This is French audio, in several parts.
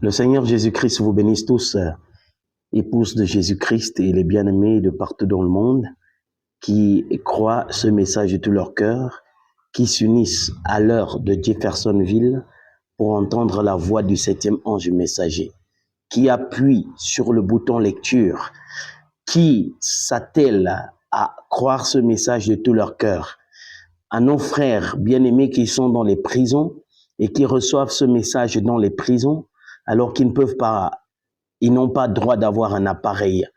Le Seigneur Jésus-Christ vous bénisse tous, épouses de Jésus-Christ et les bien-aimés de partout dans le monde, qui croient ce message de tout leur cœur, qui s'unissent à l'heure de Jeffersonville pour entendre la voix du 7e ange messager, qui appuient sur le bouton lecture, qui s'attellent à croire ce message de tout leur cœur, à nos frères bien-aimés qui sont dans les prisons et qui reçoivent ce message dans les prisons, alors qu'ils ne peuvent pas, ils n'ont pas droit d'avoir un appareil,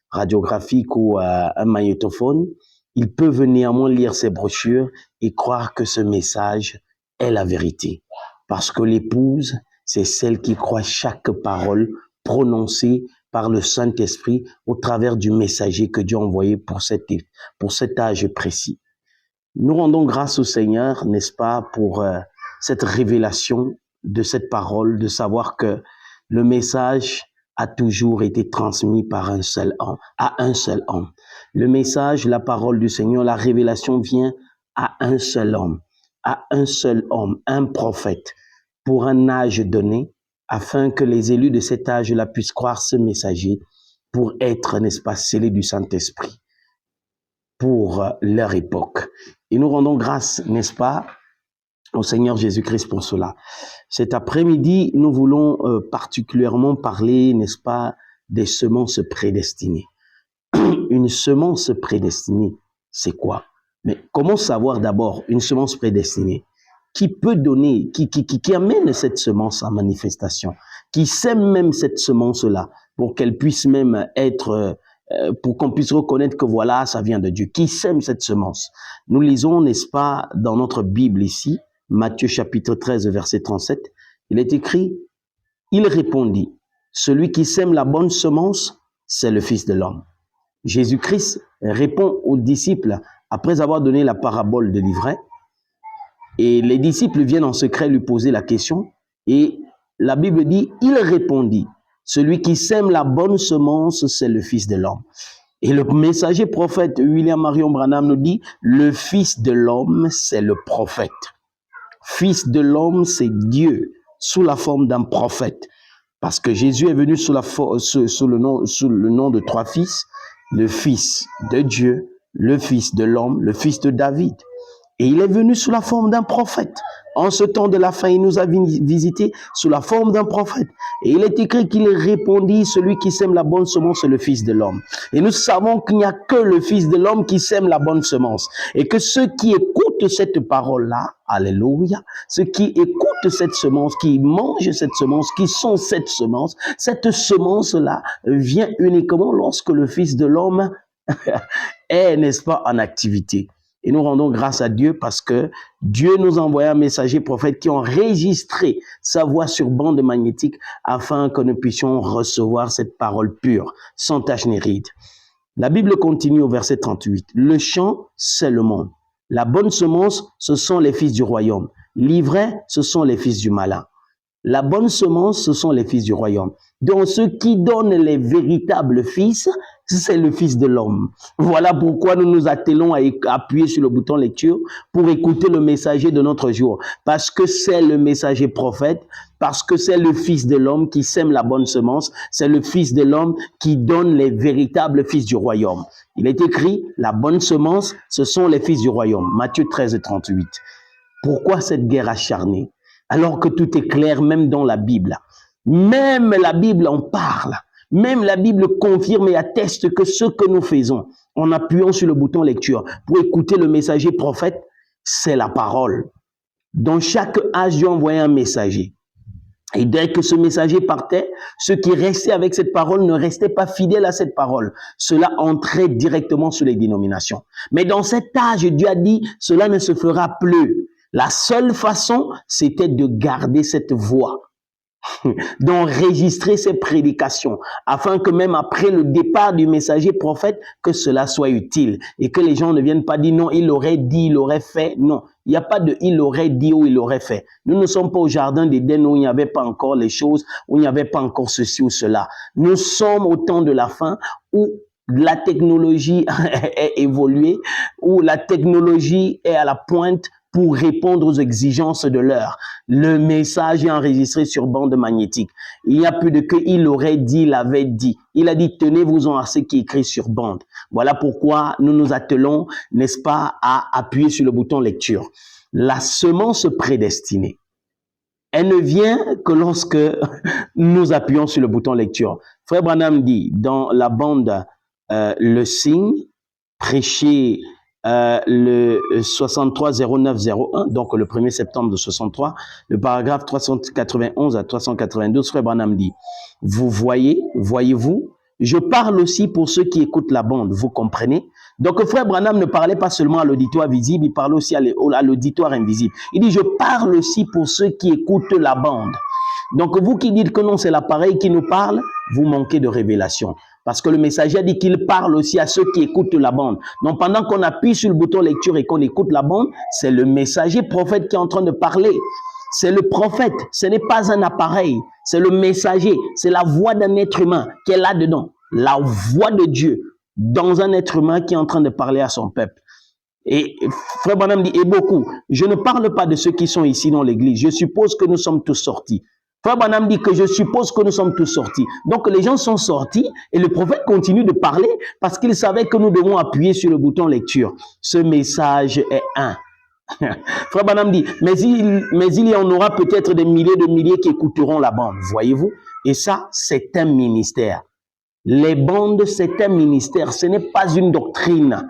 radiographique ou un magnétophone. Ils peuvent néanmoins lire ces brochures et croire que ce message est la vérité. Parce que l'épouse, c'est celle qui croit chaque parole prononcée par le Saint-Esprit au travers du messager que Dieu a envoyé pour cet âge précis. Nous rendons grâce au Seigneur, n'est-ce pas, pour cette révélation de cette parole, de savoir que le message a toujours été transmis par un seul homme, à un seul homme. Le message, la parole du Seigneur, la révélation vient à un seul homme, un prophète, pour un âge donné, afin que les élus de cet âge-là puissent croire ce messager pour être, n'est-ce pas, scellés du Saint-Esprit pour leur époque. Et nous rendons grâce, n'est-ce pas, au Seigneur Jésus-Christ pour cela. Cet après-midi, nous voulons particulièrement parler, n'est-ce pas, des semences prédestinées. Une semence prédestinée, c'est quoi? Mais comment savoir d'abord une semence prédestinée? Qui peut donner, qui amène cette semence en manifestation? Qui sème même cette semence-là pour qu'elle puisse même être, pour qu'on puisse reconnaître que voilà, ça vient de Dieu. Qui sème cette semence? Nous lisons, n'est-ce pas, dans notre Bible ici, Matthieu chapitre 13, verset 37, il est écrit, il répondit, celui qui sème la bonne semence, c'est le Fils de l'homme. Jésus-Christ répond aux disciples après avoir donné la parabole de l'ivraie, et les disciples viennent en secret lui poser la question, et la Bible dit, il répondit, celui qui sème la bonne semence, c'est le Fils de l'homme. Et le messager prophète William Marion Branham nous dit, le Fils de l'homme, c'est le prophète. Fils de l'homme, c'est Dieu, sous la forme d'un prophète. Parce que Jésus est venu sous le nom de trois fils, le Fils de Dieu, le Fils de l'homme, le Fils de David. Et il est venu sous la forme d'un prophète. En ce temps de la fin, il nous a visités sous la forme d'un prophète. Et il est écrit qu'il répondit, celui qui sème la bonne semence, c'est le Fils de l'homme. Et nous savons qu'il n'y a que le Fils de l'homme qui sème la bonne semence. Et que ceux qui écoutent cette parole-là, alléluia, ceux qui écoutent cette semence, qui mangent cette semence, qui sont cette semence-là vient uniquement lorsque le Fils de l'homme est, n'est-ce pas, en activité. Et nous rendons grâce à Dieu parce que Dieu nous a envoyé un messager prophète qui ont enregistré sa voix sur bande magnétique afin que nous puissions recevoir cette parole pure, sans tache ni ride. La Bible continue au verset 38. Le champ, c'est le monde. La bonne semence, ce sont les fils du royaume. L'ivraie, ce sont les fils du malin. La bonne semence, ce sont les fils du royaume. Donc, ceux qui donnent les véritables fils, c'est le Fils de l'homme. Voilà pourquoi nous nous attelons à appuyer sur le bouton lecture pour écouter le messager de notre jour. Parce que c'est le messager prophète, parce que c'est le Fils de l'homme qui sème la bonne semence, c'est le Fils de l'homme qui donne les véritables fils du royaume. Il est écrit, la bonne semence, ce sont les fils du royaume. Matthieu 13, 38. Pourquoi cette guerre acharnée? Alors que tout est clair, même dans la Bible. Même la Bible en parle. Même la Bible confirme et atteste que ce que nous faisons en appuyant sur le bouton lecture pour écouter le messager prophète, c'est la parole. Dans chaque âge, Dieu envoyait un messager. Et dès que ce messager partait, ceux qui restaient avec cette parole ne restaient pas fidèles à cette parole. Cela entrait directement sur les dénominations. Mais dans cet âge, Dieu a dit, cela ne se fera plus. La seule façon, c'était de garder cette voix, d'enregistrer ces prédications, afin que même après le départ du messager prophète, que cela soit utile et que les gens ne viennent pas dire non, il aurait dit, il aurait fait. Non, il n'y a pas de il aurait dit ou il aurait fait. Nous ne sommes pas au jardin d'Éden où il n'y avait pas encore les choses, où il n'y avait pas encore ceci ou cela. Nous sommes au temps de la fin où la technologie est évoluée, où la technologie est à la pointe pour répondre aux exigences de l'heure. Le message est enregistré sur bande magnétique. Il n'y a plus de que il aurait dit, il avait dit. Il a dit, tenez-vous-en à ce qui est écrit sur bande. Voilà pourquoi nous nous attelons, n'est-ce pas, à appuyer sur le bouton lecture. La semence prédestinée, elle ne vient que lorsque nous appuyons sur le bouton lecture. Frère Branham dit dans la bande Le Signe, prêché le 630901, donc le 1er septembre de 63, le paragraphe 391 à 392, Frère Branham dit, vous voyez, voyez-vous, je parle aussi pour ceux qui écoutent la bande, vous comprenez? Donc Frère Branham ne parlait pas seulement à l'auditoire visible, il parlait aussi à l'auditoire invisible. Il dit, je parle aussi pour ceux qui écoutent la bande. Donc vous qui dites que non, c'est l'appareil qui nous parle, vous manquez de révélation. Parce que le messager a dit qu'il parle aussi à ceux qui écoutent la bande. Donc pendant qu'on appuie sur le bouton lecture et qu'on écoute la bande, c'est le messager prophète qui est en train de parler. C'est le prophète, ce n'est pas un appareil, c'est le messager, c'est la voix d'un être humain qui est là-dedans. La voix de Dieu dans un être humain qui est en train de parler à son peuple. Et Frère Branham dit, et beaucoup, je ne parle pas de ceux qui sont ici dans l'église, je suppose que nous sommes tous sortis. Frère Branham dit que je suppose que nous sommes tous sortis. Donc les gens sont sortis et le prophète continue de parler parce qu'il savait que nous devons appuyer sur le bouton lecture. Ce message est un. Frère Branham dit, mais il y en aura peut-être des milliers de milliers qui écouteront la bande, voyez-vous? Et ça, c'est un ministère. Les bandes, c'est un ministère, ce n'est pas une doctrine.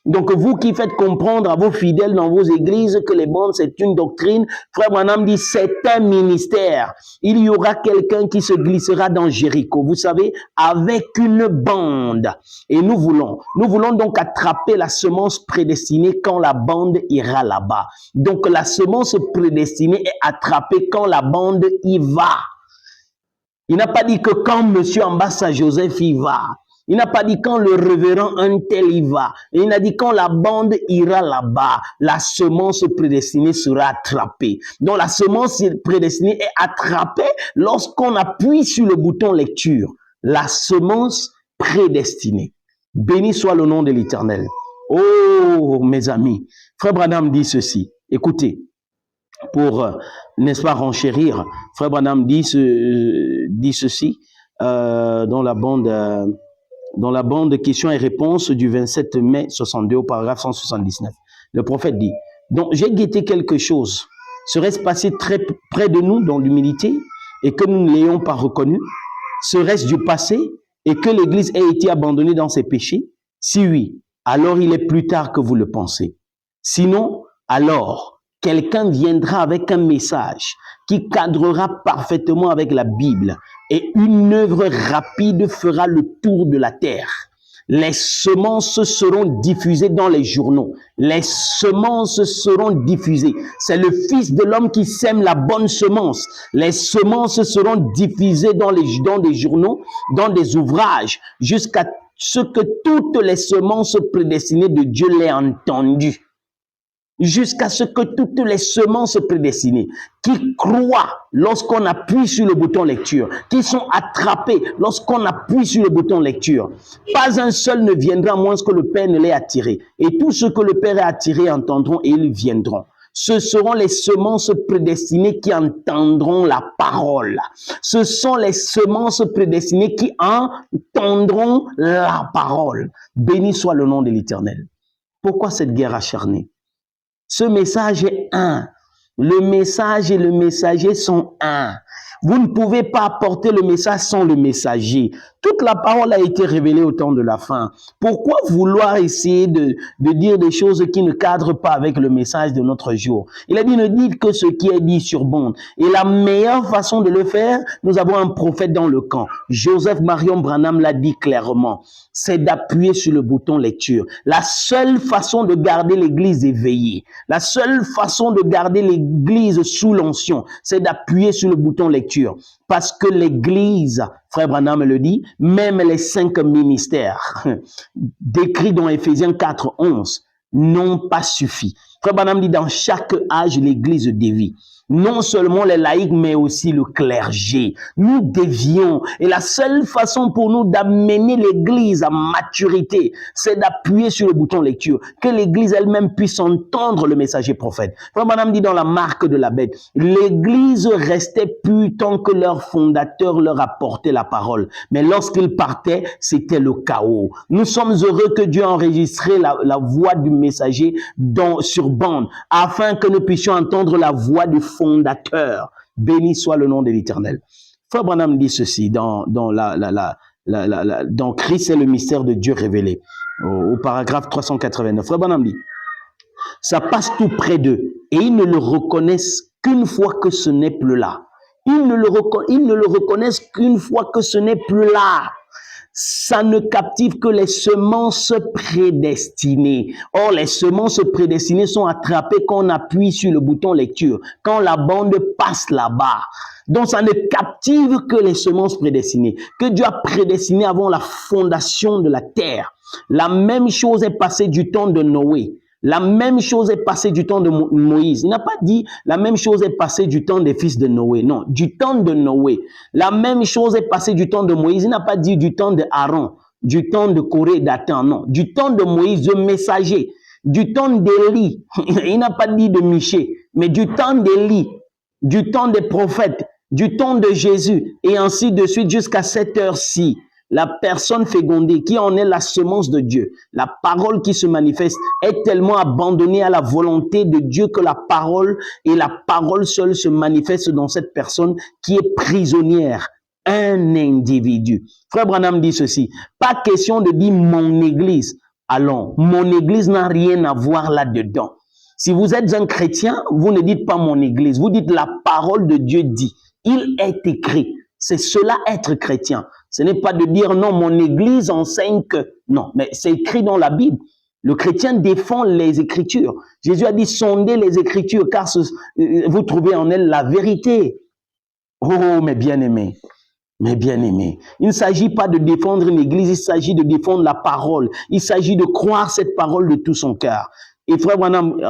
Donc vous qui faites comprendre à vos fidèles dans vos églises que les bandes c'est une doctrine, Frère Branham dit c'est un ministère. Il y aura quelqu'un qui se glissera dans Jéricho, vous savez, avec une bande. Et nous voulons donc attraper la semence prédestinée quand la bande ira là-bas. Donc la semence prédestinée est attrapée quand la bande y va. Il n'a pas dit que quand Monsieur Ambassa Joseph y va. Il n'a pas dit quand le révérend un tel y va. Il a dit quand la bande ira là-bas, la semence prédestinée sera attrapée. Donc la semence prédestinée est attrapée lorsqu'on appuie sur le bouton lecture. La semence prédestinée. Béni soit le nom de l'Éternel. Oh mes amis, Frère Branham dit ceci. Écoutez, pour, n'est-ce pas, renchérir, Frère Branham dit ceci dans la bande questions et réponses du 27 mai 62 au paragraphe 179. Le prophète dit, donc j'ai guetté quelque chose. Serait-ce passé très près de nous dans l'humilité et que nous ne l'ayons pas reconnu? Serait-ce du passé et que l'Église ait été abandonnée dans ses péchés? Si oui, alors il est plus tard que vous le pensez. Sinon, alors quelqu'un viendra avec un message qui cadrera parfaitement avec la Bible et une œuvre rapide fera le tour de la terre. Les semences seront diffusées dans les journaux. Les semences seront diffusées. C'est le Fils de l'homme qui sème la bonne semence. Les semences seront diffusées dans des journaux, dans des ouvrages, jusqu'à ce que toutes les semences prédestinées de Dieu l'aient entendu. Jusqu'à ce que toutes les semences prédestinées qui croient lorsqu'on appuie sur le bouton lecture, qui sont attrapées lorsqu'on appuie sur le bouton lecture, pas un seul ne viendra à moins que le Père ne l'ait attiré. Et tous ceux que le Père a attirés entendront et ils viendront. Ce seront les semences prédestinées qui entendront la parole. Ce sont les semences prédestinées qui entendront la parole. Béni soit le nom de l'Éternel. Pourquoi cette guerre acharnée? Ce message est un. Le message et le messager sont un. Vous ne pouvez pas apporter le message sans le messager. Toute la parole a été révélée au temps de la fin. Pourquoi vouloir essayer de dire des choses qui ne cadrent pas avec le message de notre jour? Il a dit, ne dites que ce qui est dit sur bande. Et la meilleure façon de le faire, nous avons un prophète dans le camp. Joseph Marion Branham l'a dit clairement. C'est d'appuyer sur le bouton lecture. La seule façon de garder l'église éveillée, la seule façon de garder l'église sous l'onction, c'est d'appuyer sur le bouton lecture. Parce que l'église, Frère Branham le dit, même les 5 ministères décrits dans Éphésiens 4:11 n'ont pas suffi. Frère Branham dit dans chaque âge l'église dévie. Non seulement les laïcs, mais aussi le clergé. Nous dévions. Et la seule façon pour nous d'amener l'Église à maturité, c'est d'appuyer sur le bouton lecture. Que l'Église elle-même puisse entendre le messager prophète. Frère Branham dit dans la marque de la bête, l'Église restait pure tant que leur fondateur leur apportait la parole. Mais lorsqu'ils partaient, c'était le chaos. Nous sommes heureux que Dieu a enregistré la voix du messager sur bande, afin que nous puissions entendre la voix du fondateur. Béni soit le nom de l'Éternel. Frère Branham dit ceci dans Christ et le mystère de Dieu révélé, au paragraphe 389. Frère Branham dit, ça passe tout près d'eux et ils ne le reconnaissent qu'une fois que ce n'est plus là. Ils ne le reconnaissent qu'une fois que ce n'est plus là. Ça ne captive que les semences prédestinées. Or, les semences prédestinées sont attrapées quand on appuie sur le bouton lecture, quand la bande passe là-bas. Donc, ça ne captive que les semences prédestinées, que Dieu a prédestinées avant la fondation de la terre. La même chose est passée du temps de Noé. La même chose est passée du temps de Moïse. Il n'a pas dit la même chose est passée du temps des fils de Noé. Non, du temps de Noé. La même chose est passée du temps de Moïse. Il n'a pas dit du temps de Aaron, du temps de Corée et d'Athan. Non, du temps de Moïse, le messager. Du temps d'Élie. Il n'a pas dit de Michée, mais du temps d'Élie, du temps des prophètes, du temps de Jésus, et ainsi de suite jusqu'à cette heure-ci. La personne fécondée, qui en est la semence de Dieu, la parole qui se manifeste, est tellement abandonnée à la volonté de Dieu que la parole et la parole seule se manifestent dans cette personne qui est prisonnière, un individu. Frère Branham dit ceci, pas question de dire mon église. Allons, mon église n'a rien à voir là-dedans. Si vous êtes un chrétien, vous ne dites pas mon église, vous dites la parole de Dieu dit. Il est écrit. C'est cela être chrétien. Ce n'est pas de dire non, mon église enseigne que. Non, mais c'est écrit dans la Bible. Le chrétien défend les Écritures. Jésus a dit sondez les Écritures car vous trouvez en elles la vérité. Oh, mes bien-aimés. Mes bien-aimés, il ne s'agit pas de défendre une église, il s'agit de défendre la parole. Il s'agit de croire cette parole de tout son cœur. Et frère Branham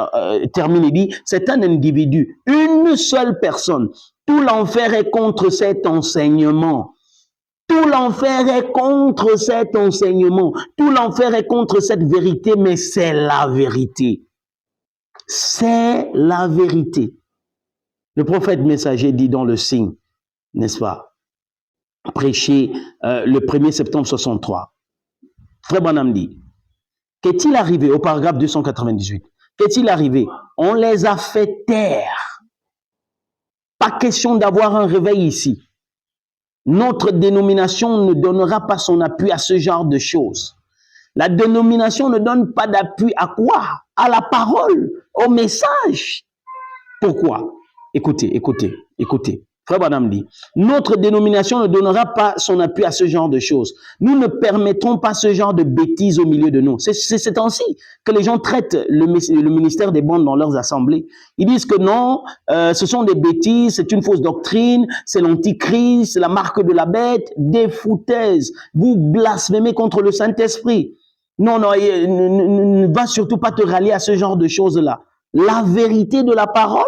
termine et dit, c'est un individu, une seule personne. Tout l'enfer est contre cet enseignement. Tout l'enfer est contre cet enseignement. Tout l'enfer est contre cette vérité, mais c'est la vérité. C'est la vérité. Le prophète messager dit dans le signe, n'est-ce pas, prêché le 1er septembre 63. Frère Branham dit, qu'est-il arrivé au paragraphe 298? Qu'est-il arrivé? On les a fait taire. Pas question d'avoir un réveil ici. Notre dénomination ne donnera pas son appui à ce genre de choses. La dénomination ne donne pas d'appui à quoi? À la parole, au message. Pourquoi? Écoutez, écoutez, écoutez. Frère Branham dit, notre dénomination ne donnera pas son appui à ce genre de choses. Nous ne permettrons pas ce genre de bêtises au milieu de nous. C'est ainsi que les gens traitent le ministère des bandes dans leurs assemblées. Ils disent que non, ce sont des bêtises, c'est une fausse doctrine, c'est l'antichrist, c'est la marque de la bête, des foutaises. Vous blasphémez contre le Saint-Esprit. Non, non, ne va surtout pas te rallier à ce genre de choses-là. La vérité de la parole,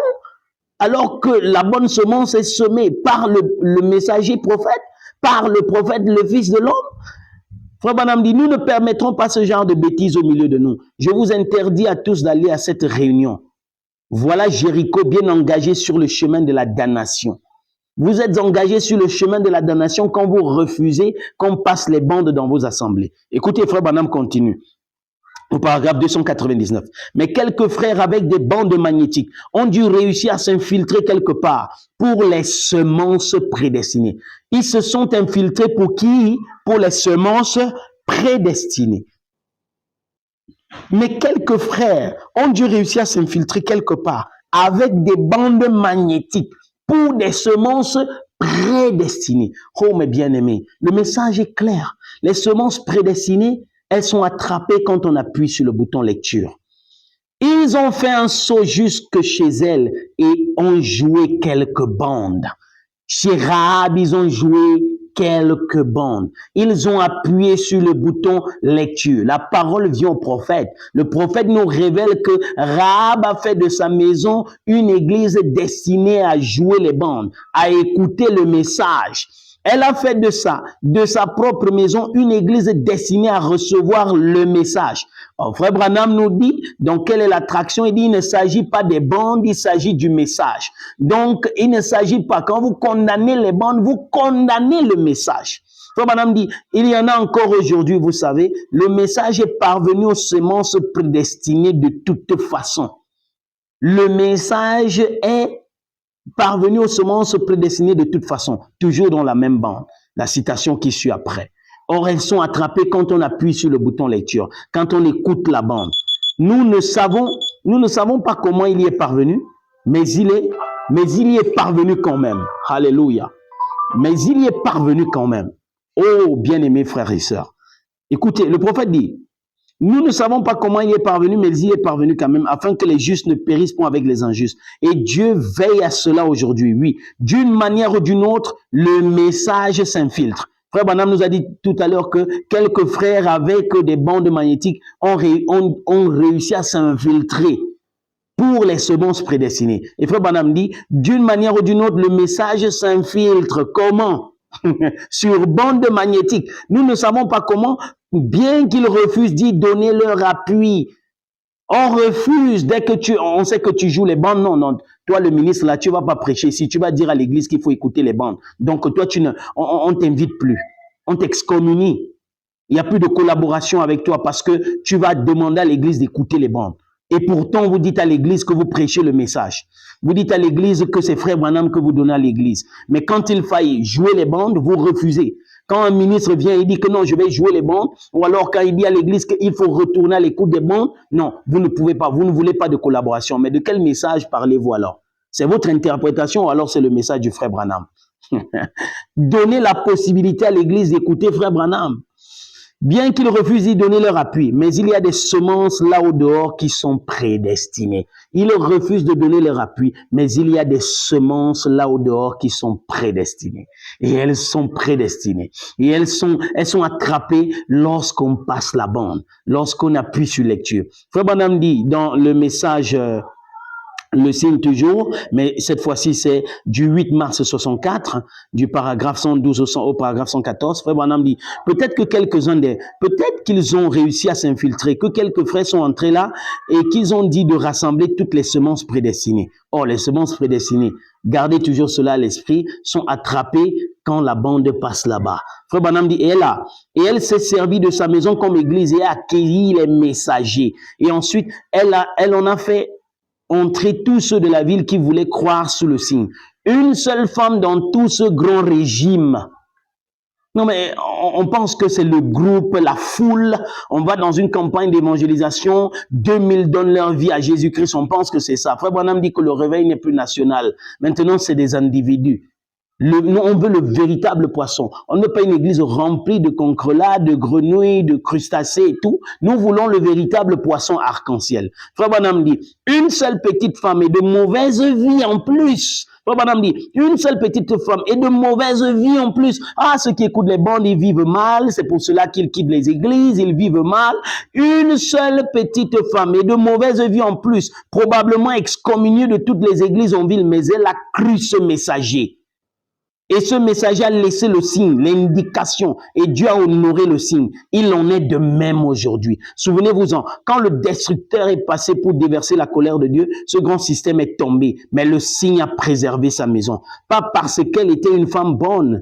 alors que la bonne semence est semée par le messager prophète, par le prophète, le fils de l'homme. Frère Branham dit, nous ne permettrons pas ce genre de bêtises au milieu de nous. Je vous interdis à tous d'aller à cette réunion. Voilà Jéricho bien engagé sur le chemin de la damnation. Vous êtes engagé sur le chemin de la damnation quand vous refusez qu'on passe les bandes dans vos assemblées. Écoutez, Frère Branham continue. Au paragraphe 299. Mais quelques frères avec des bandes magnétiques ont dû réussir à s'infiltrer quelque part pour les semences prédestinées. Ils se sont infiltrés pour qui? Pour les semences prédestinées. Mais quelques frères ont dû réussir à s'infiltrer quelque part avec des bandes magnétiques pour des semences prédestinées. Oh mes bien-aimés, le message est clair. Les semences prédestinées, elles sont attrapées quand on appuie sur le bouton lecture. Ils ont fait un saut jusque chez elles et ont joué quelques bandes. Chez Rahab, ils ont joué quelques bandes. Ils ont appuyé sur le bouton lecture. La parole vient au prophète. Le prophète nous révèle que Rahab a fait de sa maison une église destinée à jouer les bandes, à écouter le message. Elle a fait de sa propre maison, une église destinée à recevoir le message. Alors, Frère Branham nous dit, donc, quelle est l'attraction? Il dit, il ne s'agit pas des bandes, il s'agit du message. Donc, il ne s'agit pas, quand vous condamnez les bandes, vous condamnez le message. Frère Branham dit, il y en a encore aujourd'hui, vous savez, le message est parvenu aux semences prédestinées de toute façon. Le message est parvenu aux semences prédestinées de toute façon, toujours dans la même bande. La citation qui suit après. Or, elles sont attrapées quand on appuie sur le bouton lecture, quand on écoute la bande. Nous ne savons pas comment il y est parvenu, mais il y est parvenu quand même. Alléluia. Mais il y est parvenu quand même. Oh, bien-aimés frères et sœurs. Écoutez, le prophète dit, nous ne savons pas comment il est parvenu, mais il est parvenu quand même, afin que les justes ne périssent pas avec les injustes. Et Dieu veille à cela aujourd'hui, oui. D'une manière ou d'une autre, le message s'infiltre. Frère Branham nous a dit tout à l'heure que quelques frères avec des bandes magnétiques ont réussi à s'infiltrer pour les semences prédestinées. Et Frère Branham dit, d'une manière ou d'une autre, le message s'infiltre. Comment? Sur bande magnétique. Nous ne savons pas comment, bien qu'ils refusent d'y donner leur appui. On refuse dès que on sait que tu joues les bandes. Non, non. Toi, le ministre, là, tu vas pas prêcher. Si tu vas dire à l'église qu'il faut écouter les bandes. Donc, toi, on t'invite plus. On t'excommunie. Il n'y a plus de collaboration avec toi parce que tu vas demander à l'église d'écouter les bandes. Et pourtant, vous dites à l'église que vous prêchez le message. Vous dites à l'église que c'est Frère Branham que vous donnez à l'église. Mais quand il faille jouer les bandes, vous refusez. Quand un ministre vient et dit que non, je vais jouer les bandes, ou alors quand il dit à l'église qu'il faut retourner à l'écoute des bandes, non, vous ne pouvez pas, vous ne voulez pas de collaboration. Mais de quel message parlez-vous alors? C'est votre interprétation ou alors c'est le message du Frère Branham? Donnez la possibilité à l'église d'écouter Frère Branham. Bien qu'ils refusent d'y donner leur appui, mais il y a des semences là au dehors qui sont prédestinées. Ils refusent de donner leur appui, mais il y a des semences là au dehors qui sont prédestinées. Et elles sont prédestinées. Et elles sont attrapées lorsqu'on passe la bande, lorsqu'on appuie sur lecture. Frère Branham dit dans le message... le signe toujours, mais cette fois-ci c'est du 8 mars 64, du paragraphe 112 au paragraphe 114. Frère Branham dit, peut-être qu'ils ont réussi à s'infiltrer, que quelques frères sont entrés là et qu'ils ont dit de rassembler toutes les semences prédestinées. Or, les semences prédestinées, gardez toujours cela à l'esprit, sont attrapées quand la bande passe là-bas. Frère Branham dit, et elle s'est servie de sa maison comme église et a accueilli les messagers. Et ensuite, elle en a fait entrer tous ceux de la ville qui voulaient croire sous le signe. Une seule femme dans tout ce grand régime. Non, mais on pense que c'est le groupe, la foule. On va dans une campagne d'évangélisation. 2000 donnent leur vie à Jésus-Christ. On pense que c'est ça. Frère Branham dit que le réveil n'est plus national. Maintenant, c'est des individus. On veut le véritable poisson. On ne veut pas une église remplie de concrelats, de grenouilles, de crustacés et tout. Nous voulons le véritable poisson arc-en-ciel. Frère Branham dit, une seule petite femme et de mauvaise vie en plus. Frère Branham dit, une seule petite femme et de mauvaise vie en plus. Ah, ceux qui écoutent les bandes, ils vivent mal. C'est pour cela qu'ils quittent les églises, ils vivent mal. Une seule petite femme et de mauvaise vie en plus. Probablement excommuniée de toutes les églises en ville, mais elle a cru ce messager. Et ce messager a laissé le signe, l'indication, et Dieu a honoré le signe. Il en est de même aujourd'hui. Souvenez-vous-en, quand le destructeur est passé pour déverser la colère de Dieu, ce grand système est tombé, mais le signe a préservé sa maison. Pas parce qu'elle était une femme bonne,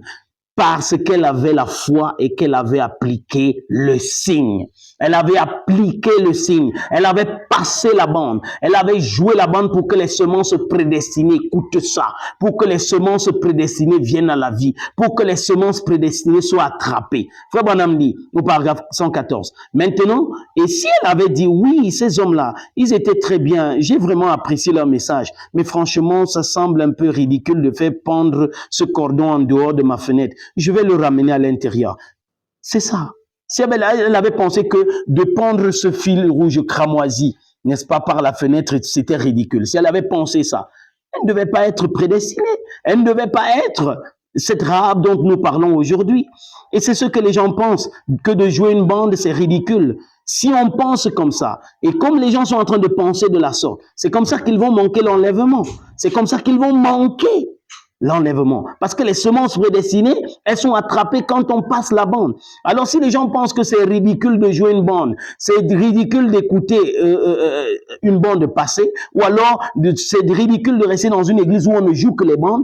parce qu'elle avait la foi et qu'elle avait appliqué le signe. Elle avait appliqué le signe. Elle avait passé la bande. Elle avait joué la bande pour que les semences prédestinées, écoute ça, pour que les semences prédestinées viennent à la vie, pour que les semences prédestinées soient attrapées. Frère Branham dit au paragraphe 114. Maintenant, et si elle avait dit oui, ces hommes-là, ils étaient très bien, j'ai vraiment apprécié leur message, mais franchement, ça semble un peu ridicule de faire pendre ce cordon en dehors de ma fenêtre. Je vais le ramener à l'intérieur. C'est ça. Si elle avait pensé que de pendre ce fil rouge cramoisi, n'est-ce pas, par la fenêtre, c'était ridicule. Si elle avait pensé ça, elle ne devait pas être prédestinée. Elle ne devait pas être cette Rahab dont nous parlons aujourd'hui. Et c'est ce que les gens pensent, que de jouer une bande, c'est ridicule. Si on pense comme ça, et comme les gens sont en train de penser de la sorte, c'est comme ça qu'ils vont manquer l'enlèvement. C'est comme ça qu'ils vont manquer l'enlèvement. Parce que les semences prédestinées, elles sont attrapées quand on passe la bande. Alors si les gens pensent que c'est ridicule de jouer une bande, c'est ridicule d'écouter une bande passer, ou alors c'est ridicule de rester dans une église où on ne joue que les bandes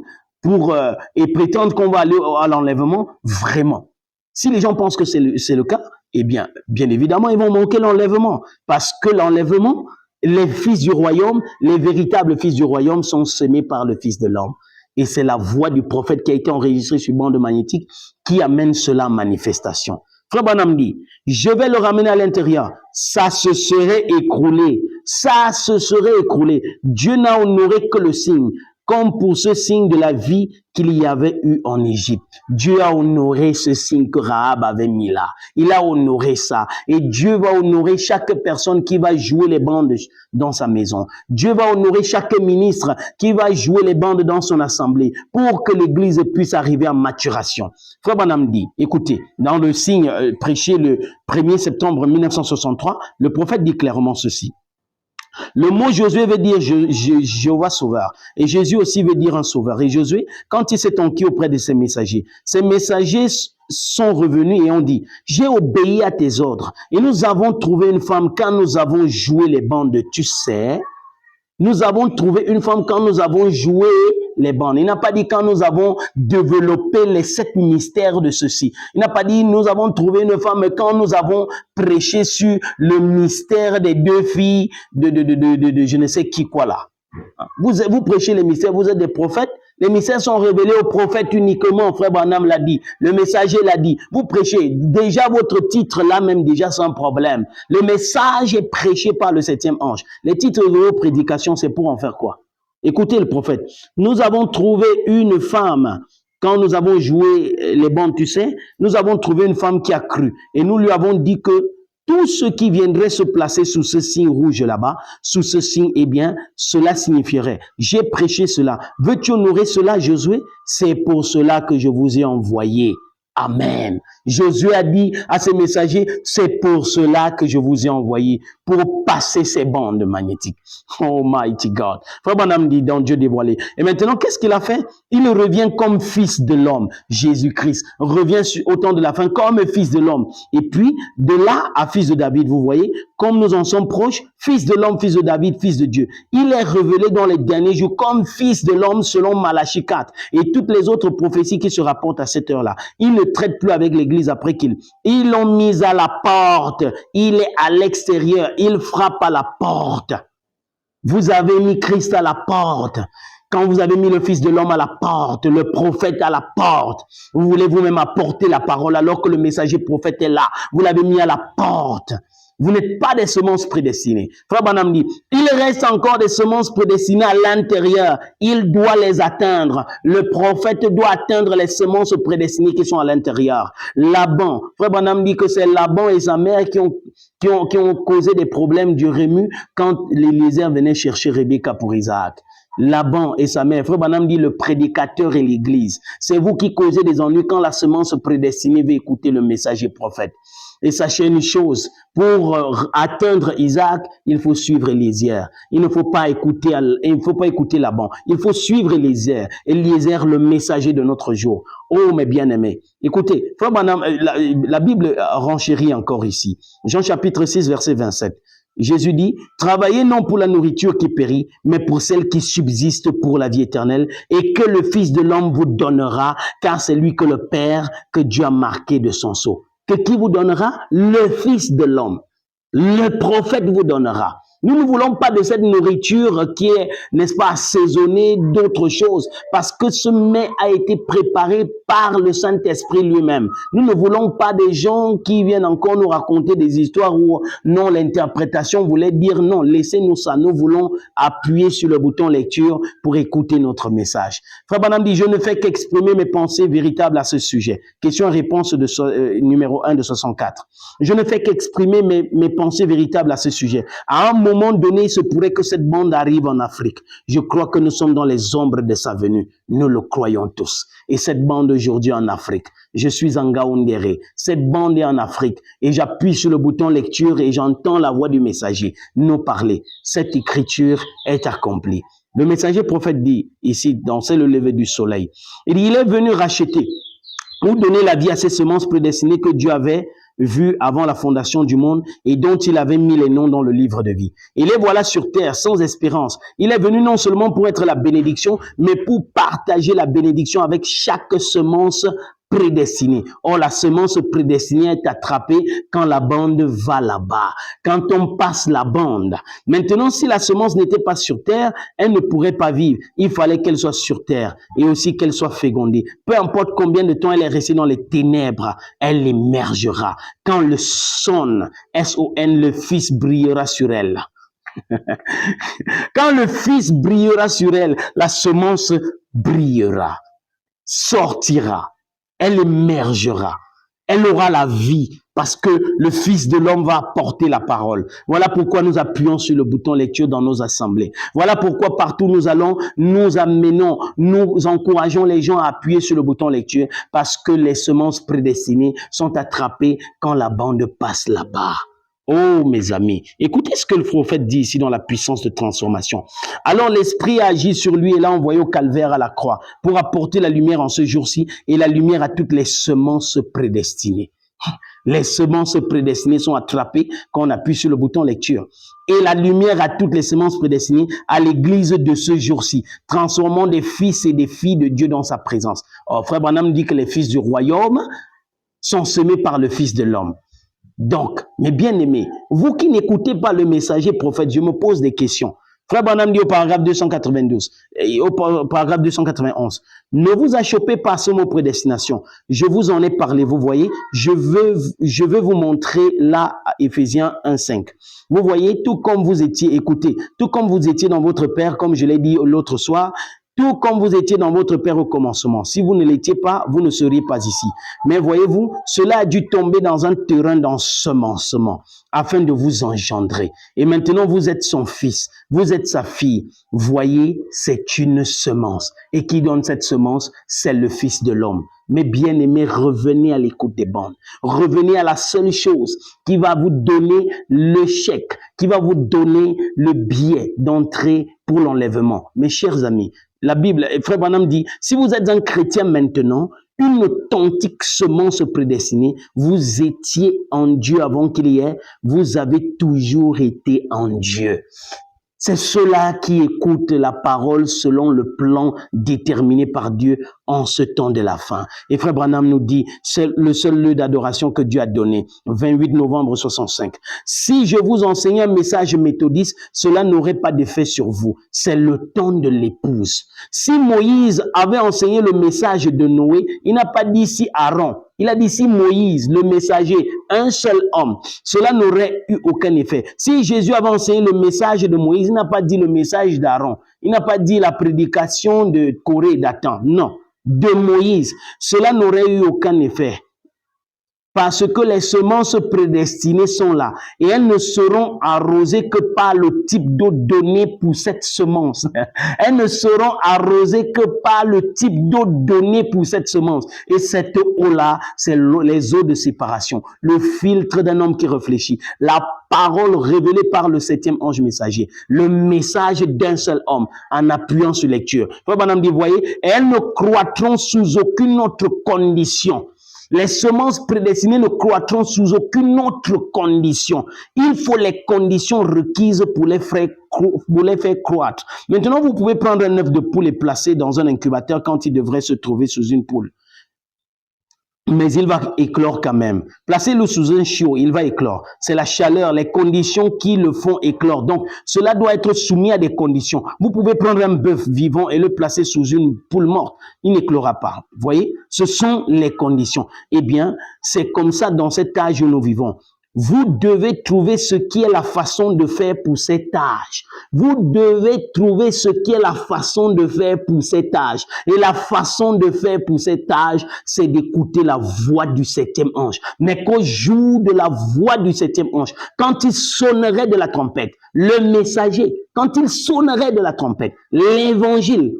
et prétendre qu'on va aller à l'enlèvement, vraiment. Si les gens pensent que c'est le cas, eh bien évidemment, ils vont manquer l'enlèvement. Parce que l'enlèvement, les fils du royaume, les véritables fils du royaume sont semés par le Fils de l'homme. Et c'est la voix du prophète qui a été enregistrée sur bande magnétique qui amène cela en manifestation. Frère Branham dit, je vais le ramener à l'intérieur. Ça se serait écroulé. Ça se serait écroulé. Dieu n'a honoré que le signe, comme pour ce signe de la vie qu'il y avait eu en Égypte. Dieu a honoré ce signe que Rahab avait mis là. Il a honoré ça. Et Dieu va honorer chaque personne qui va jouer les bandes dans sa maison. Dieu va honorer chaque ministre qui va jouer les bandes dans son assemblée pour que l'Église puisse arriver à maturation. Frère Branham dit, écoutez, dans le signe prêché le 1er septembre 1963, le prophète dit clairement ceci. Le mot Josué veut dire Jéhovah sauveur. Et Jésus aussi veut dire un sauveur. Et Josué, quand il s'est enquis auprès de ses messagers sont revenus et ont dit, j'ai obéi à tes ordres. Et nous avons trouvé une femme quand nous avons joué les bandes, tu sais. Nous avons trouvé une femme quand nous avons joué les bandes. Il n'a pas dit quand nous avons développé les 7 mystères de ceci. Il n'a pas dit nous avons trouvé une femme quand nous avons prêché sur le mystère des 2 filles de je ne sais qui quoi là. Vous prêchez les mystères, vous êtes des prophètes. Les mystères sont révélés aux prophètes uniquement, frère Branham l'a dit, le messager l'a dit. Vous prêchez, déjà votre titre là même déjà sans problème. Le message est prêché par le 7e ange. Les titres de vos prédications, c'est pour en faire quoi? Écoutez le prophète. Nous avons trouvé une femme. Quand nous avons joué les bandes, tu sais, nous avons trouvé une femme qui a cru. Et nous lui avons dit que tout ce qui viendrait se placer sous ce signe rouge là-bas, sous ce signe, eh bien, cela signifierait, j'ai prêché cela. Veux-tu honorer cela, Josué? C'est pour cela que je vous ai envoyé. Amen. Josué a dit à ses messagers, c'est pour cela que je vous ai envoyé, pour passer ces bandes magnétiques. Oh mighty God. Frère Branham dit dans Dieu dévoilé. Et maintenant, qu'est-ce qu'il a fait? Il revient comme fils de l'homme. Jésus-Christ revient au temps de la fin comme fils de l'homme. Et puis, de là à fils de David, vous voyez, comme nous en sommes proches, fils de l'homme, fils de David, fils de Dieu. Il est révélé dans les derniers jours comme fils de l'homme selon Malachie 4 et toutes les autres prophéties qui se rapportent à cette heure-là. Il ne traite plus avec l'église après ils l'ont mis à la porte. Il est à l'extérieur. Il frappe à la porte. Vous avez mis Christ à la porte. Quand vous avez mis le Fils de l'homme à la porte, le prophète à la porte, vous voulez vous-même apporter la parole alors que le messager prophète est là. Vous l'avez mis à la porte. Vous n'êtes pas des semences prédestinées. Frère Branham dit, il reste encore des semences prédestinées à l'intérieur. Il doit les atteindre. Le prophète doit atteindre les semences prédestinées qui sont à l'intérieur. Laban, Frère Branham dit que c'est Laban et sa mère qui ont causé des problèmes du remue quand l'Éliezer venait chercher Rebecca pour Isaac. Laban et sa mère. Frère Branham dit le prédicateur et l'église. C'est vous qui causez des ennuis quand la semence prédestinée veut écouter le messager prophète. Et sachez une chose, pour atteindre Isaac, il faut suivre Eliezer. Il ne faut pas écouter Laban. Il faut suivre Eliezer. Eliezer, le messager de notre jour. Oh, mes bien-aimés. Écoutez, Frère Branham, la Bible renchérit encore ici. Jean chapitre 6, verset 27. Jésus dit, travaillez non pour la nourriture qui périt, mais pour celle qui subsiste pour la vie éternelle, et que le Fils de l'homme vous donnera, car c'est lui que le Père, que Dieu a marqué de son sceau. Que qui vous donnera? Le Fils de l'homme. Le prophète vous donnera. Nous ne voulons pas de cette nourriture qui est, n'est-ce pas, assaisonnée d'autres choses, parce que ce mets a été préparé par le Saint-Esprit lui-même. Nous ne voulons pas des gens qui viennent encore nous raconter des histoires où non, l'interprétation voulait dire non, laissez-nous ça. Nous voulons appuyer sur le bouton lecture pour écouter notre message. Frère Branham dit, je ne fais qu'exprimer mes pensées véritables à ce sujet. Question-réponse numéro 1 de 64. Je ne fais qu'exprimer mes pensées véritables à ce sujet. À un moment donné, il se pourrait que cette bande arrive en Afrique. Je crois que nous sommes dans les ombres de sa venue. Nous le croyons tous. Et cette bande aujourd'hui en Afrique, je suis en Ngaoundéré. Cette bande est en Afrique et j'appuie sur le bouton lecture et j'entends la voix du messager nous parler. Cette écriture est accomplie. Le messager prophète dit ici, dans le lever du soleil, il est venu racheter ou donner la vie à ces semences prédestinées que Dieu avait vues avant la fondation du monde et dont il avait mis les noms dans le livre de vie. Et les voilà sur terre sans espérance. Il est venu non seulement pour être la bénédiction, mais pour partager la bénédiction avec chaque semence prédestinée. Or, la semence prédestinée est attrapée quand la bande va là-bas, quand on passe la bande. Maintenant, si la semence n'était pas sur terre, elle ne pourrait pas vivre. Il fallait qu'elle soit sur terre et aussi qu'elle soit fécondée. Peu importe combien de temps elle est restée dans les ténèbres, elle émergera. Quand le son, S-O-N, le Fils brillera sur elle. Quand le Fils brillera sur elle, la semence brillera, sortira. Elle émergera. Elle aura la vie parce que le Fils de l'homme va apporter la parole. Voilà pourquoi nous appuyons sur le bouton lecture dans nos assemblées. Voilà pourquoi partout où nous allons, nous amenons, nous encourageons les gens à appuyer sur le bouton lecture parce que les semences prédestinées sont attrapées quand la bande passe là-bas. Oh, mes amis, écoutez ce que le prophète dit ici dans la puissance de transformation. Alors l'Esprit a agi sur lui et l'a envoyé au calvaire à la croix pour apporter la lumière en ce jour-ci et la lumière à toutes les semences prédestinées. Les semences prédestinées sont attrapées quand on appuie sur le bouton lecture. Et la lumière à toutes les semences prédestinées à l'église de ce jour-ci, transformant des fils et des filles de Dieu dans sa présence. Oh, Frère Branham dit que les fils du royaume sont semés par le Fils de l'homme. Donc, mes bien-aimés, vous qui n'écoutez pas le messager prophète, je me pose des questions. Frère Branham dit au paragraphe 292, et au paragraphe 291, ne vous achoppez pas à ce mot prédestination. Je vous en ai parlé, vous voyez, je veux vous montrer là, à Éphésiens 1,5. Vous voyez, tout comme vous étiez, écoutez, tout comme vous étiez dans votre Père, comme je l'ai dit l'autre soir, tout comme vous étiez dans votre Père au commencement. Si vous ne l'étiez pas, vous ne seriez pas ici. Mais voyez-vous, cela a dû tomber dans un terrain d'ensemencement afin de vous engendrer. Et maintenant, vous êtes son fils, vous êtes sa fille. Voyez, c'est une semence. Et qui donne cette semence? C'est le Fils de l'homme. Mais bien aimés, revenez à l'écoute des bandes. Revenez à la seule chose qui va vous donner le chèque, qui va vous donner le billet d'entrée pour l'enlèvement. Mes chers amis, la Bible, Frère Branham dit, si vous êtes un chrétien maintenant, une authentique semence prédestinée, vous étiez en Dieu avant qu'il y ait, vous avez toujours été en Dieu. C'est ceux-là qui écoutent la parole selon le plan déterminé par Dieu en ce temps de la fin. Et Frère Branham nous dit, c'est le seul lieu d'adoration que Dieu a donné, 28 novembre 65. Si je vous enseignais un message méthodiste, cela n'aurait pas d'effet sur vous. C'est le temps de l'épouse. Si Moïse avait enseigné le message de Noé, il n'a pas dit si Aaron. Il a dit si Moïse, le messager, un seul homme, cela n'aurait eu aucun effet. Si Jésus avait enseigné le message de Moïse, il n'a pas dit le message d'Aaron. Il n'a pas dit la prédication de Corée et Dathan. Non, de Moïse, cela n'aurait eu aucun effet. Parce que les semences prédestinées sont là et elles ne seront arrosées que par le type d'eau donné pour cette semence. Elles ne seront arrosées que par le type d'eau donné pour cette semence. Et cette eau-là, c'est les eaux de séparation, le filtre d'un homme qui réfléchit, la parole révélée par le 7e ange messager, le message d'un seul homme en appuyant sur lecture. Frère Branham dit, voyez, elles ne croîtront sous aucune autre condition. Les semences prédestinées ne croîtront sous aucune autre condition. Il faut les conditions requises pour les faire croître. Maintenant, vous pouvez prendre un œuf de poule et placer dans un incubateur quand il devrait se trouver sous une poule. Mais il va éclore quand même. Placez-le sous un chiot, il va éclore. C'est la chaleur, les conditions qui le font éclore. Donc, cela doit être soumis à des conditions. Vous pouvez prendre un bœuf vivant et le placer sous une poule morte. Il n'éclora pas. Vous voyez, ce sont les conditions. Eh bien, c'est comme ça dans cet âge où nous vivons. Vous devez trouver ce qui est la façon de faire pour cet âge. Vous devez trouver ce qui est la façon de faire pour cet âge. Et la façon de faire pour cet âge, c'est d'écouter la voix du septième ange. Mais qu'au jour de la voix du septième ange, quand il sonnerait de la trompette, le messager, quand il sonnerait de la trompette, l'évangile,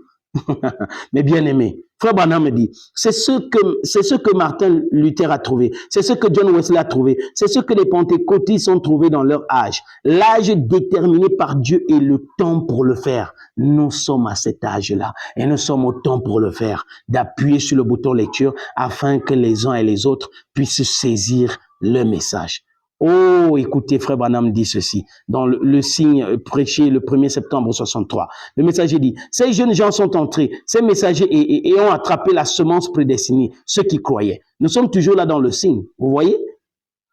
mais bien aimé, Frère Branham me dit, c'est ce que Martin Luther a trouvé, c'est ce que John Wesley a trouvé, c'est ce que les pentecôtistes ont trouvé dans leur âge. L'âge déterminé par Dieu et le temps pour le faire. Nous sommes à cet âge-là et nous sommes au temps pour le faire, d'appuyer sur le bouton lecture afin que les uns et les autres puissent saisir le message. Oh, écoutez, Frère Branham dit ceci, dans le signe prêché le 1er septembre 63. Le messager dit, ces jeunes gens sont entrés, ces messagers et ont attrapé la semence prédestinée, ceux qui croyaient. Nous sommes toujours là dans le signe, vous voyez?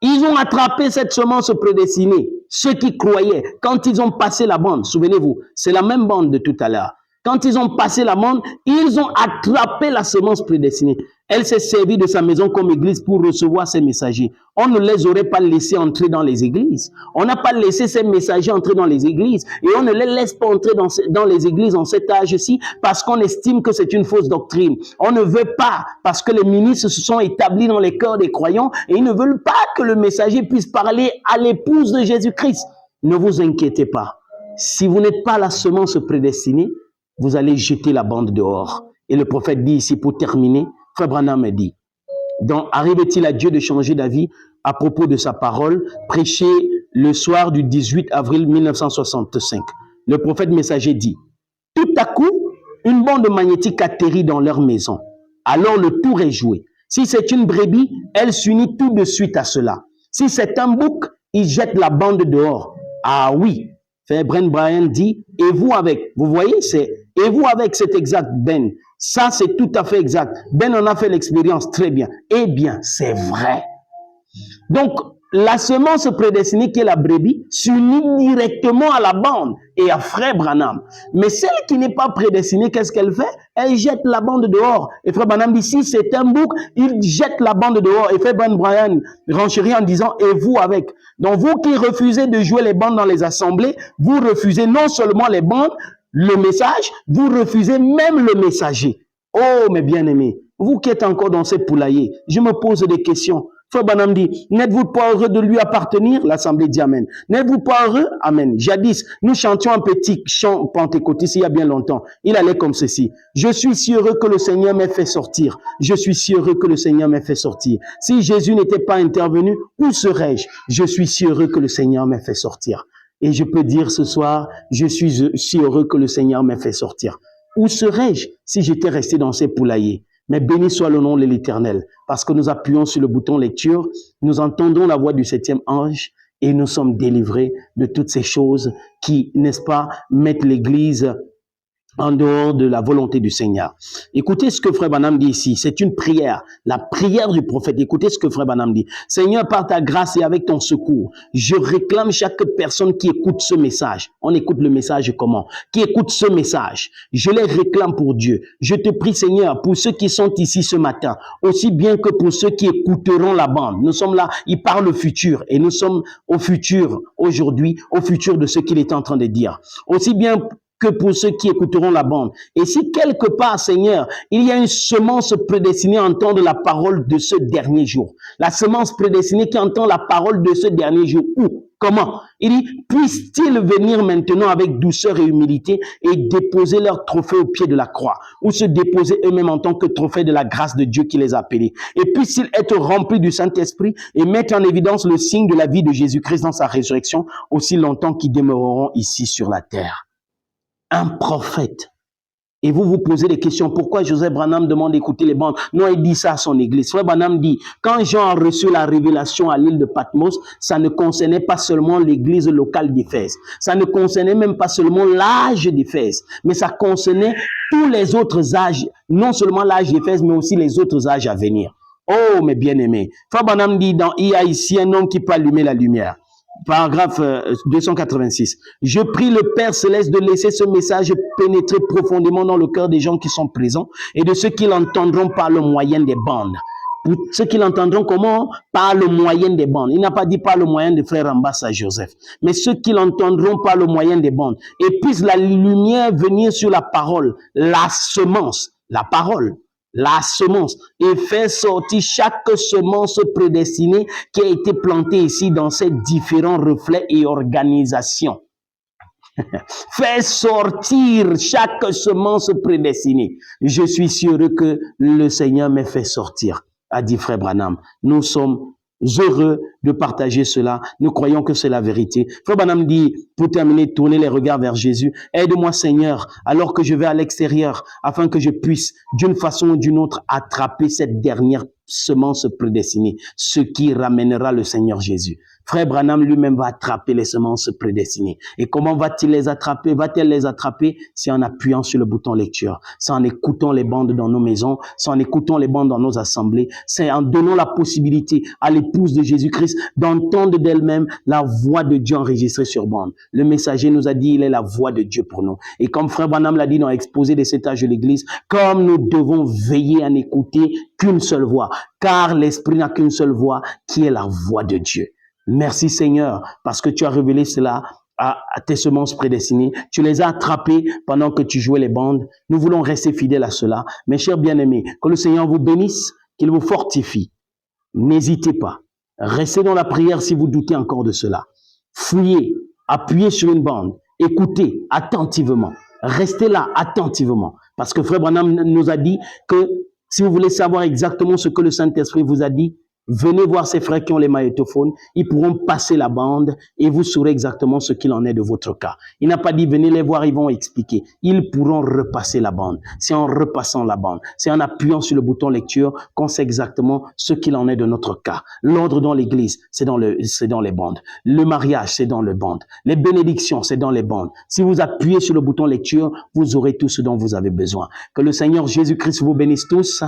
Ils ont attrapé cette semence prédestinée, ceux qui croyaient, quand ils ont passé la bande, souvenez-vous, c'est la même bande de tout à l'heure. Quand ils ont passé la bande, ils ont attrapé la semence prédestinée. Elle s'est servie de sa maison comme église pour recevoir ses messagers. On ne les aurait pas laissés entrer dans les églises. On n'a pas laissé ces messagers entrer dans les églises. Et on ne les laisse pas entrer dans les églises en cet âge-ci parce qu'on estime que c'est une fausse doctrine. On ne veut pas parce que les ministres se sont établis dans les cœurs des croyants et ils ne veulent pas que le messager puisse parler à l'épouse de Jésus-Christ. Ne vous inquiétez pas. Si vous n'êtes pas la semence prédestinée, vous allez jeter la bande dehors. Et le prophète dit ici, pour terminer, Frère Branham dit, donc arrive-t-il à Dieu de changer d'avis à propos de sa parole, prêchée le soir du 18 avril 1965. Le prophète messager dit, tout à coup, une bande magnétique atterrit dans leur maison. Alors le tour est joué. Si c'est une brebis, elle s'unit tout de suite à cela. Si c'est un bouc, il jette la bande dehors. Ah oui, Frère Brent Bryan dit, et vous avec, vous voyez, c'est, et vous avec, c'est exact, Ben. Ça, c'est tout à fait exact. Ben en a fait l'expérience très bien. Eh bien, c'est vrai. Donc, la semence prédestinée qui est la brebis s'unit directement à la bande et à Frère Branham. Mais celle qui n'est pas prédestinée, qu'est-ce qu'elle fait? Elle jette la bande dehors. Et Frère Branham dit, si c'est un bouc, il jette la bande dehors. Et Frère Brent Bryan renchérit en disant, et vous avec. Donc, vous qui refusez de jouer les bandes dans les assemblées, vous refusez non seulement les bandes, le message, vous refusez même le messager. Oh, mes bien-aimés, vous qui êtes encore dans ces poulaillers, je me pose des questions. Frère Branham dit, n'êtes-vous pas heureux de lui appartenir? L'assemblée dit Amen. N'êtes-vous pas heureux? Amen. Jadis, nous chantions un petit chant pentecôtiste il y a bien longtemps. Il allait comme ceci. Je suis si heureux que le Seigneur m'ait fait sortir. Je suis si heureux que le Seigneur m'ait fait sortir. Si Jésus n'était pas intervenu, où serais-je? Je suis si heureux que le Seigneur m'ait fait sortir. Et je peux dire ce soir, je suis si heureux que le Seigneur m'ait fait sortir. Où serais-je si j'étais resté dans ces poulaillers? Mais béni soit le nom de l'Éternel, parce que nous appuyons sur le bouton lecture, nous entendons la voix du septième ange et nous sommes délivrés de toutes ces choses qui, n'est-ce pas, mettent l'Église en dehors de la volonté du Seigneur. Écoutez ce que Frère Branham dit ici. C'est une prière, la prière du prophète. Écoutez ce que Frère Branham dit. Seigneur, par ta grâce et avec ton secours, je réclame chaque personne qui écoute ce message. On écoute le message comment? Qui écoute ce message. Je les réclame pour Dieu. Je te prie, Seigneur, pour ceux qui sont ici ce matin, aussi bien que pour ceux qui écouteront la bande. Nous sommes là, il parle au futur et nous sommes au futur aujourd'hui, au futur de ce qu'il est en train de dire. Aussi bien que pour ceux qui écouteront la bande. Et si quelque part, Seigneur, il y a une semence prédestinée à entendre la parole de ce dernier jour, la semence prédestinée qui entend la parole de ce dernier jour, où? Comment? Il dit, puissent-ils venir maintenant avec douceur et humilité et déposer leur trophée au pied de la croix, ou se déposer eux-mêmes en tant que trophée de la grâce de Dieu qui les a appelés. Et puissent-ils être remplis du Saint-Esprit et mettre en évidence le signe de la vie de Jésus-Christ dans sa résurrection aussi longtemps qu'ils demeureront ici sur la terre. Un prophète. Et vous vous posez des questions. Pourquoi Joseph Branham demande d'écouter les bandes? Non, il dit ça à son église. Frère Branham dit, quand Jean a reçu la révélation à l'île de Patmos, ça ne concernait pas seulement l'église locale d'Éphèse. Ça ne concernait même pas seulement l'âge d'Éphèse, mais ça concernait tous les autres âges. Non seulement l'âge d'Éphèse, mais aussi les autres âges à venir. Oh, mes bien-aimés. Frère Branham dit, il y a ici un homme qui peut allumer la lumière. Paragraphe 286. Je prie le Père Céleste de laisser ce message pénétrer profondément dans le cœur des gens qui sont présents et de ceux qui l'entendront par le moyen des bandes. Pour ceux qui l'entendront comment? Par le moyen des bandes. Il n'a pas dit par le moyen de frère Ambassa Joseph. Mais ceux qui l'entendront par le moyen des bandes. Et puisse la lumière venir sur la parole, la semence, la parole, la semence, et faire sortir chaque semence prédestinée qui a été plantée ici dans ces différents reflets et organisations. Faire sortir chaque semence prédestinée. Je suis sûr que le Seigneur m'a fait sortir, a dit frère Branham. Nous sommes heureux de partager cela. Nous croyons que c'est la vérité. Frère Branham dit, pour terminer, tournez les regards vers Jésus. Aide-moi Seigneur, alors que je vais à l'extérieur, afin que je puisse, d'une façon ou d'une autre, attraper cette dernière semence prédestinée, ce qui ramènera le Seigneur Jésus. Frère Branham lui-même va attraper les semences prédestinées. Et comment va-t-il les attraper? Va-t-elle les attraper? C'est en appuyant sur le bouton lecture, c'est en écoutant les bandes dans nos maisons, c'est en écoutant les bandes dans nos assemblées, c'est en donnant la possibilité à l'épouse de Jésus-Christ d'entendre d'elle-même la voix de Dieu enregistrée sur bande. Le messager nous a dit, il est la voix de Dieu pour nous. Et comme frère Branham l'a dit dans l'exposé de cet âge de l'Église, comme nous devons veiller à n'écouter qu'une seule voix, car l'Esprit n'a qu'une seule voix, qui est la voix de Dieu. Merci Seigneur, parce que tu as révélé cela à tes semences prédestinées. Tu les as attrapées pendant que tu jouais les bandes. Nous voulons rester fidèles à cela. Mes chers bien-aimés, que le Seigneur vous bénisse, qu'il vous fortifie. N'hésitez pas. Restez dans la prière si vous doutez encore de cela. Fouillez, appuyez sur une bande, écoutez attentivement. Restez là attentivement. Parce que frère Branham nous a dit que si vous voulez savoir exactement ce que le Saint-Esprit vous a dit, venez voir ces frères qui ont les magnétophones, ils pourront passer la bande et vous saurez exactement ce qu'il en est de votre cas. Il n'a pas dit venez les voir, ils vont expliquer. Ils pourront repasser la bande. C'est en repassant la bande, c'est en appuyant sur le bouton lecture qu'on sait exactement ce qu'il en est de notre cas. L'ordre dans l'église, c'est dans les bandes. Le mariage, c'est dans les bandes. Les bénédictions, c'est dans les bandes. Si vous appuyez sur le bouton lecture, vous aurez tout ce dont vous avez besoin. Que le Seigneur Jésus-Christ vous bénisse tous.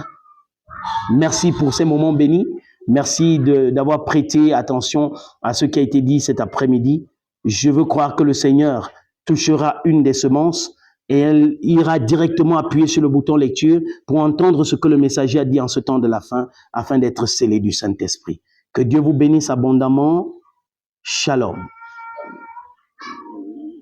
Merci pour ces moments bénis. Merci d'avoir prêté attention à ce qui a été dit cet après-midi. Je veux croire que le Seigneur touchera une des semences et elle ira directement appuyer sur le bouton lecture pour entendre ce que le messager a dit en ce temps de la fin, afin d'être scellé du Saint-Esprit. Que Dieu vous bénisse abondamment. Shalom.